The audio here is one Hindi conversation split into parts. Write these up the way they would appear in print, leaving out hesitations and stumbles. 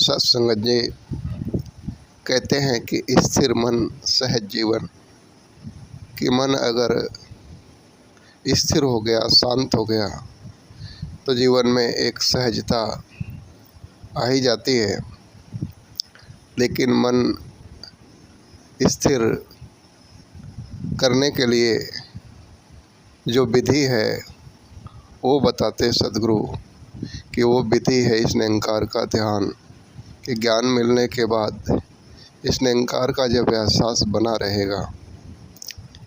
सत्संगत जी कहते हैं कि स्थिर मन सहज जीवन, कि मन अगर स्थिर हो गया, शांत हो गया, तो जीवन में एक सहजता आ ही जाती है। लेकिन मन स्थिर करने के लिए जो विधि है वो बताते सद्गुरु कि वो विधि है इस निरंकार का ध्यान, कि ज्ञान मिलने के बाद इस निरंकार का जब एहसास बना रहेगा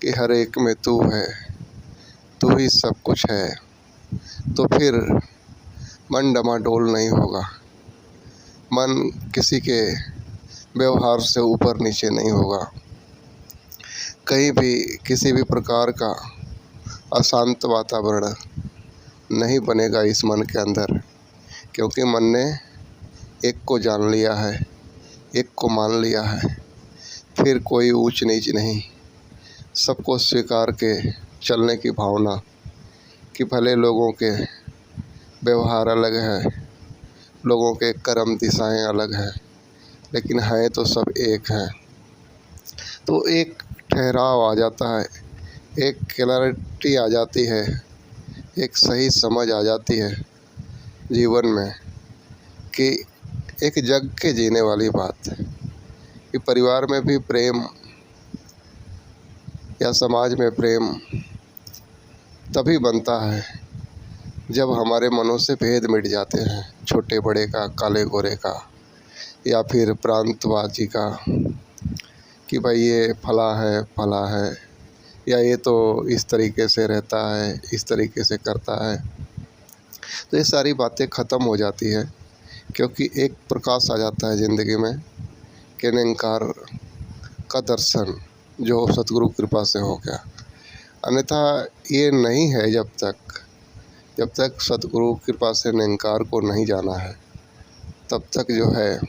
कि हर एक में तू है, तू ही सब कुछ है, तो फिर मन डमाडोल नहीं होगा, मन किसी के व्यवहार से ऊपर नीचे नहीं होगा, कहीं भी किसी भी प्रकार का अशांत वातावरण नहीं बनेगा इस मन के अंदर, क्योंकि मन ने एक को जान लिया है, एक को मान लिया है। फिर कोई ऊंच नीच नहीं, सबको स्वीकार के चलने की भावना, कि भले लोगों के व्यवहार अलग है, लोगों के कर्म दिशाएं अलग हैं, लेकिन हैं तो सब एक हैं। तो एक ठहराव आ जाता है, एक क्लैरिटी आ जाती है, एक सही समझ आ जाती है जीवन में, कि एक जग के जीने वाली बात है कि परिवार में भी प्रेम या समाज में प्रेम तभी बनता है जब हमारे मनों से भेद मिट जाते हैं, छोटे बड़े का, काले गोरे का, या फिर प्रांतवादी का, कि भाई ये फला है, या ये तो इस तरीके से रहता है, इस तरीके से करता है। तो ये सारी बातें ख़त्म हो जाती है, क्योंकि एक प्रकाश आ जाता है ज़िंदगी में कि निरंकार का दर्शन जो सतगुरु कृपा से हो गया। अन्यथा ये नहीं है जब तक सतगुरु कृपा से निरंकार को नहीं जाना है, तब तक जो है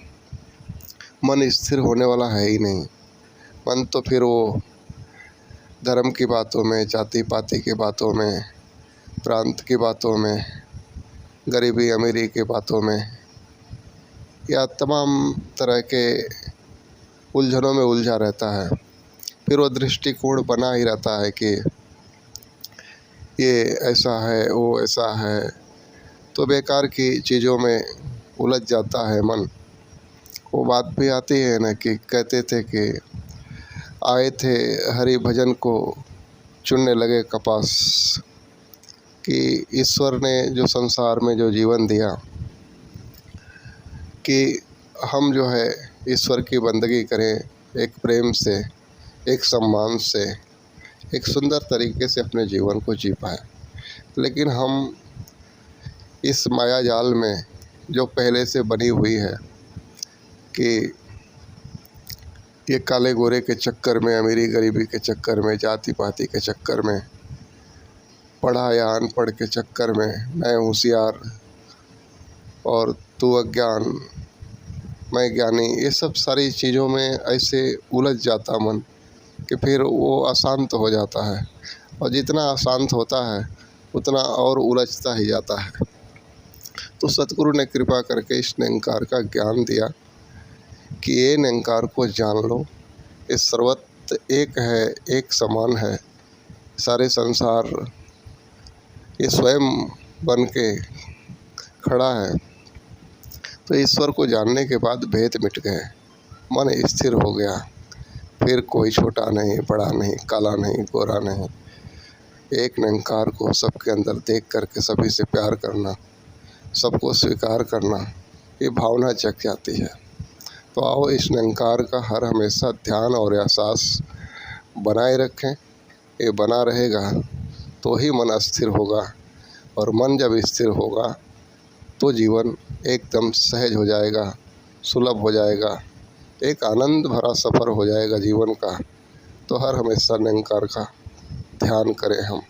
मन स्थिर होने वाला है ही नहीं। मन तो फिर वो धर्म की बातों में, जाति पाति की बातों में, प्रांत की बातों में, गरीबी अमीरी की बातों में, या तमाम तरह के उलझनों में उलझा रहता है। फिर वो दृष्टिकोण बना ही रहता है कि ये ऐसा है, वो ऐसा है, तो बेकार की चीज़ों में उलझ जाता है मन। वो बात भी आती है ना कि कहते थे कि आए थे हरि भजन को चुनने लगे कपास, कि ईश्वर ने जो संसार में जो जीवन दिया, कि हम जो है ईश्वर की बंदगी करें एक प्रेम से, एक सम्मान से, एक सुंदर तरीके से अपने जीवन को जी पाए। लेकिन हम इस माया जाल में जो पहले से बनी हुई है, कि ये काले गोरे के चक्कर में, अमीरी गरीबी के चक्कर में, जाति पाति के चक्कर में, पढ़ा या अनपढ़ के चक्कर में, मैं होशियार और तू अज्ञान, मैं ज्ञानी, ये सब सारी चीज़ों में ऐसे उलझ जाता मन कि फिर वो अशांत हो जाता है, और जितना अशांत होता है उतना और उलझता ही जाता है। तो सतगुरु ने कृपा करके इस निरंकार का ज्ञान दिया कि ये निरंकार को जान लो, ये सर्वत्र एक है, एक समान है, सारे संसार ये स्वयं बन के खड़ा है। तो ईश्वर को जानने के बाद भेद मिट गए, मन स्थिर हो गया, फिर कोई छोटा नहीं, बड़ा नहीं, काला नहीं, गोरा नहीं, एक निरंकार को सबके अंदर देख करके सभी से प्यार करना, सबको स्वीकार करना, ये भावना जग जाती है। तो आओ इस निरंकार का हर हमेशा ध्यान और एहसास बनाए रखें। ये बना रहेगा तो ही मन स्थिर होगा, और मन जब स्थिर होगा तो जीवन एकदम सहज हो जाएगा, सुलभ हो जाएगा, एक आनंद भरा सफ़र हो जाएगा जीवन का। तो हर हमेशा निरंकार का ध्यान करें हम।